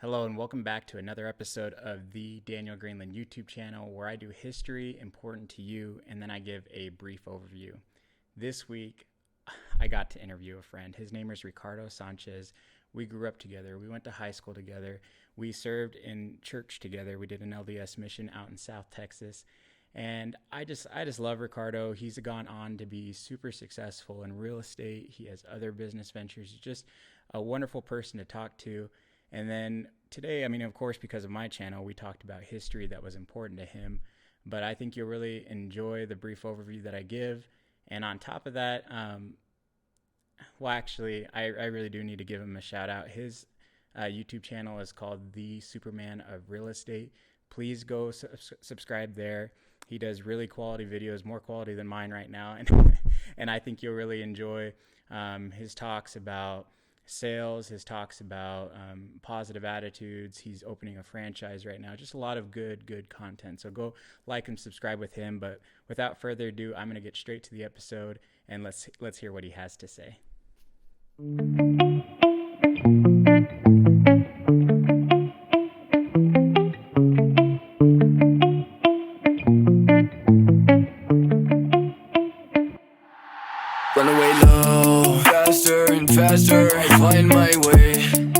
Hello and welcome back to another episode of the Daniel Greenland YouTube channel where I do history important to you and then I give a brief overview. This week, I got to interview a friend. His name is Ricardo Sanchez. We grew up together. We went to high school together. We served in church together. We did an LDS mission out in South Texas. And I just love Ricardo. He's gone on to be super successful in real estate. He has other business ventures. He's just a wonderful person to talk to. And then today, of course, because of my channel, we talked about history that was important to him. But I think you'll really enjoy the brief overview that I give. And on top of that, I really do need to give him a shout out. His YouTube channel is called The Superman of Real Estate. Please go subscribe there. He does really quality videos, more quality than mine right now. And I think you'll really enjoy his talks about sales, his talks about positive attitudes. He's opening a franchise right now. Just a lot of good content. So go like and subscribe with him. But without further ado, I'm going to get straight to the episode and let's hear what he has to say. Run away low, faster and faster, I find my way,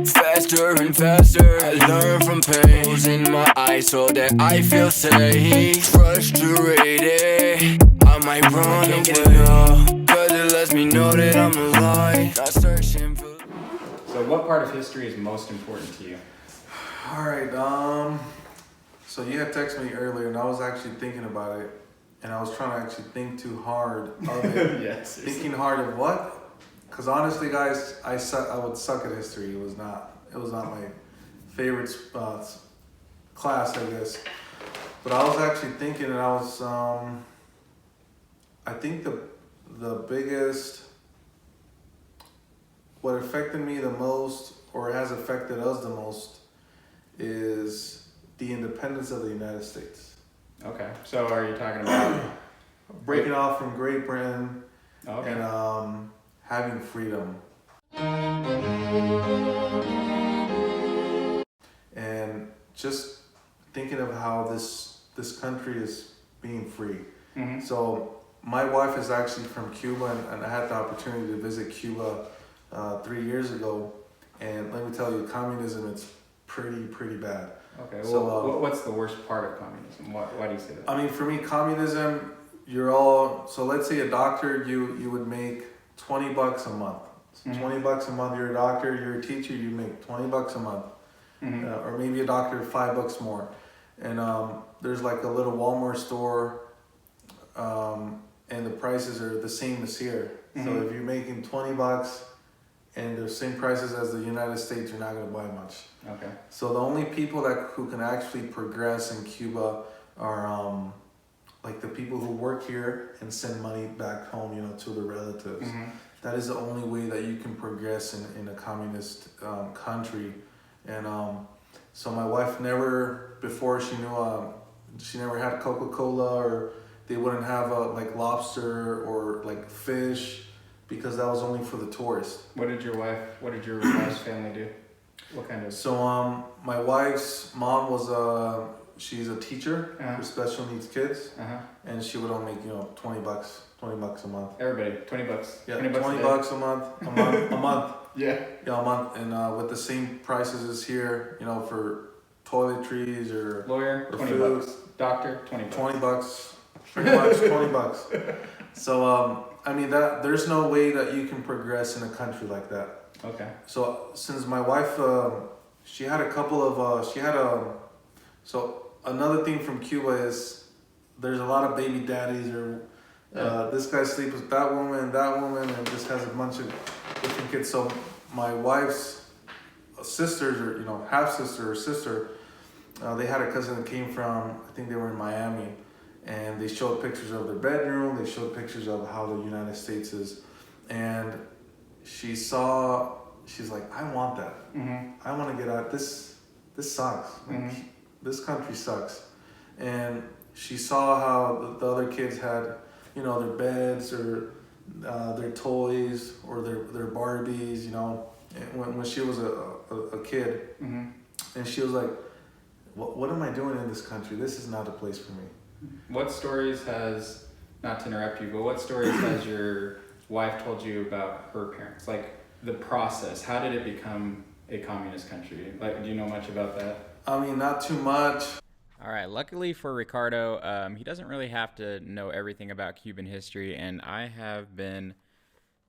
faster and faster, I learn from pain, closing my eyes so that I feel safe, frustrated, I might run away, cause it lets me know that I'm alive, not searching for... So what part of history is most important to you? Alright, so you had texted me earlier and I was actually thinking about it. And I was trying to actually think too hard of it. Yes. Thinking hard of what? Because honestly, guys, I would suck at history. It was not my favorite class, I guess. But I was actually thinking, and I think the biggest, what affected me the most, or has affected us the most, is the independence of the United States. Okay. So are you talking about breaking off from Great Britain and having freedom? And just thinking of how this country is being free. Mm-hmm. So my wife is actually from Cuba, and I had the opportunity to visit Cuba 3 years ago. And let me tell you, communism is pretty bad. Okay, well, so what's the worst part of communism? Why do you say that? For me, communism, so let's say a doctor, you would make $20 a month. So Mm-hmm. $20 a month, you're a doctor, you're a teacher, you make $20 a month. Mm-hmm. Or maybe a doctor, $5 more. And there's like a little Walmart store, and the prices are the same as here. Mm-hmm. So if you're making $20 and the same prices as the United States, you're not going to buy much. Okay. So the only people who can actually progress in Cuba are like the people who work here and send money back home, to their relatives. Mm-hmm. That is the only way that you can progress in a communist country. And so my wife never, before she knew, she never had Coca-Cola, or they wouldn't have like lobster or like fish, because that was only for the tourists. What did your wife's family do? What kind of? So my wife's mom was she's a teacher Uh-huh. for special needs kids, Uh-huh. and she would only make $20 a month. Everybody, $20. Yeah, $20 $20 a month, a month. Yeah. Yeah, a month, and with the same prices as here, for toiletries or Lawyer, or $20. Doctor, $20. $20, pretty much $20. So that there's no way that you can progress in a country like that. Okay. So since my wife, she had a couple of so another thing from Cuba is there's a lot of baby daddies, or this guy sleeps with that woman, and just has a bunch of different kids. So my wife's sisters, or half sister or sister, they had a cousin that came from, I think they were in Miami, and they showed pictures of their bedroom. They showed pictures of how the United States is, and she's like, I want that. Mm-hmm. I want to get out. This sucks. Mm-hmm. This country sucks. And she saw how the other kids had, their beds, or their toys, or their Barbies, when she was a kid. Mm-hmm. And she was like, what am I doing in this country? This is not a place for me. What stories has, not to interrupt you, but what stories has your wife told you about her parents? Like the process, how did it become a communist country? Like, do you know much about that? I mean, not too much. All right, luckily for Ricardo, he doesn't really have to know everything about Cuban history, and I have been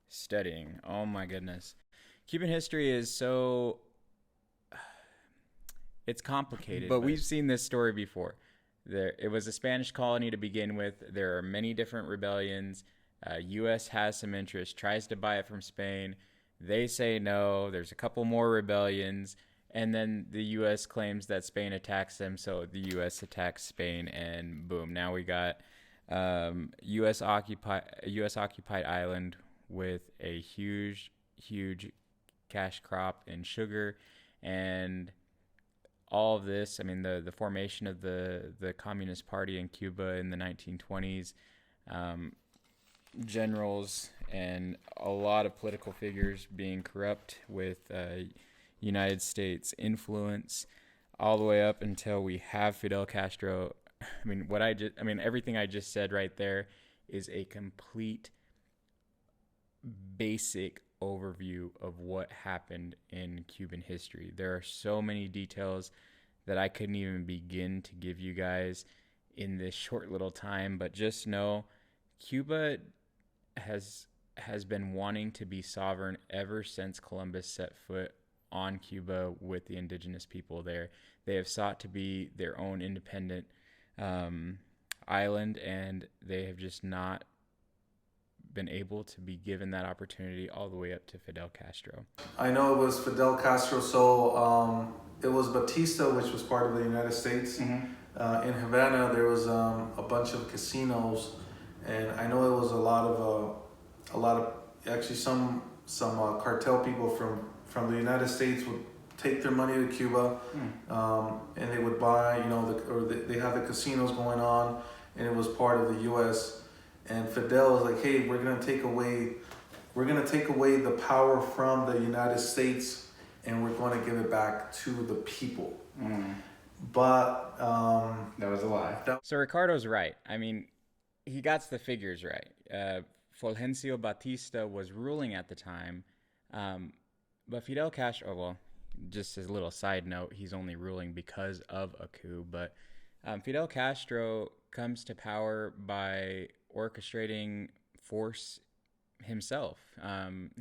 studying. Oh my goodness. Cuban history is so... It's complicated, but we've seen this story before. It was a Spanish colony to begin with. There are many different rebellions. U.S. has some interest, tries to buy it from Spain. They say no. There's a couple more rebellions. And then the U.S. claims that Spain attacks them, so the U.S. attacks Spain, and boom, now we got U.S. occupied island with a huge cash crop in sugar, and all of this. I mean, the formation of the Communist Party in Cuba in the 1920s, generals and a lot of political figures being corrupt with United States influence, all the way up until we have Fidel Castro. I mean, everything I just said right there is a complete basic overview of what happened in Cuban history. There are so many details that I couldn't even begin to give you guys in this short little time, but just know Cuba has been wanting to be sovereign ever since Columbus set foot on Cuba with the indigenous people there. They have sought to be their own independent island, and they have just not been able to be given that opportunity all the way up to Fidel Castro. I know it was Fidel Castro, so it was Batista, which was part of the United States. In Havana, there was a bunch of casinos, and I know it was a lot of actually some cartel people from the United States would take their money to Cuba, and they would buy, they have the casinos going on, and it was part of the U.S. And Fidel was like, hey, we're gonna take away the power from the United States, and we're going to give it back to the people. But that was a lie. So Ricardo's right. I mean, he got the figures right. Fulgencio Batista was ruling at the time, but Fidel Castro, well, just as a little side note, he's only ruling because of a coup, but Fidel Castro comes to power by orchestrating force himself.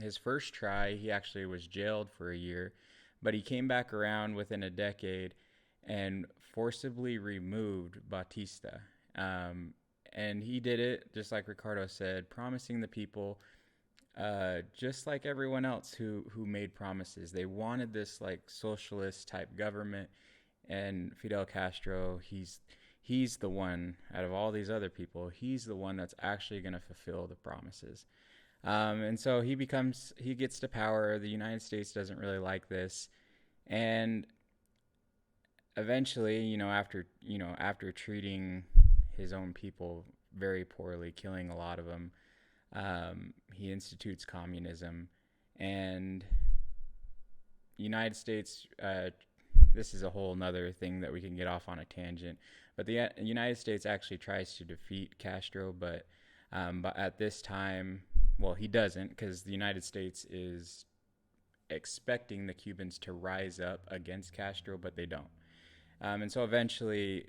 His first try, he actually was jailed for a year, but he came back around within a decade and forcibly removed Batista. And he did it, just like Ricardo said, promising the people, just like everyone else who made promises. They wanted this like socialist type government, and Fidel Castro, he's the one out of all these other people, he's the one that's actually going to fulfill the promises. And so he gets to power. The United States doesn't really like this, and eventually, after treating his own people very poorly, killing a lot of them, he institutes communism. And United States, this is a whole nother thing that we can get off on a tangent, but the United States actually tries to defeat Castro, but at this time, well, he doesn't, because the United States is expecting the Cubans to rise up against Castro, but they don't. And so eventually,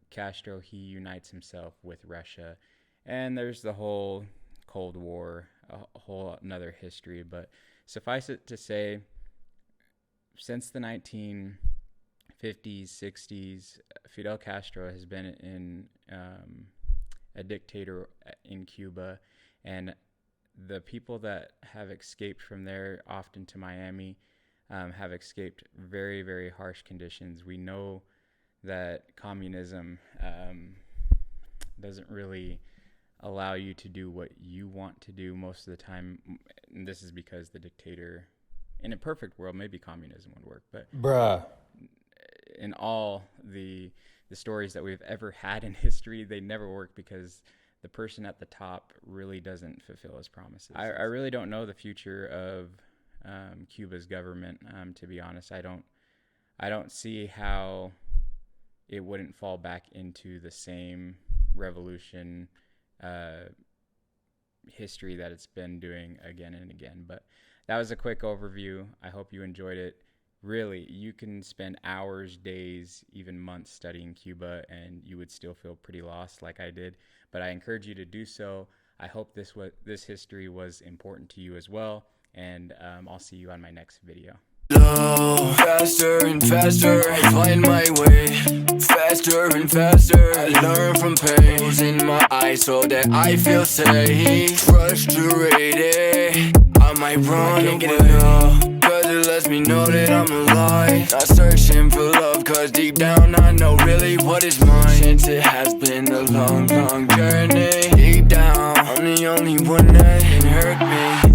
Castro, he unites himself with Russia, and there's the whole Cold War, a whole another history. But suffice it to say, since the 1950s, 60s, Fidel Castro has been in a dictator in Cuba, and the people that have escaped from there, often to Miami, have escaped very, very harsh conditions. We know that communism doesn't really allow you to do what you want to do most of the time. And this is because the dictator, in a perfect world, maybe communism would work, but in all the stories that we've ever had in history, they never work because the person at the top really doesn't fulfill his promises. I really don't know the future of Cuba's government. To be honest, I I don't see how it wouldn't fall back into the same revolution history that it's been doing again and again. But that was a quick overview. I hope you enjoyed it. Really, you can spend hours, days, even months studying Cuba, and you would still feel pretty lost like I did. But I encourage you to do so. I hope this history was important to you as well, and I'll see you on my next video. Faster and faster, I find my way. Faster and faster, I learn from pain. Closing my eyes so that I feel safe. Frustrated, I might run away, cause it lets me know that I'm alive. Not searching for love, cause deep down I know really what is mine. Since it has been a long, long journey, deep down I'm the only one that can hurt me.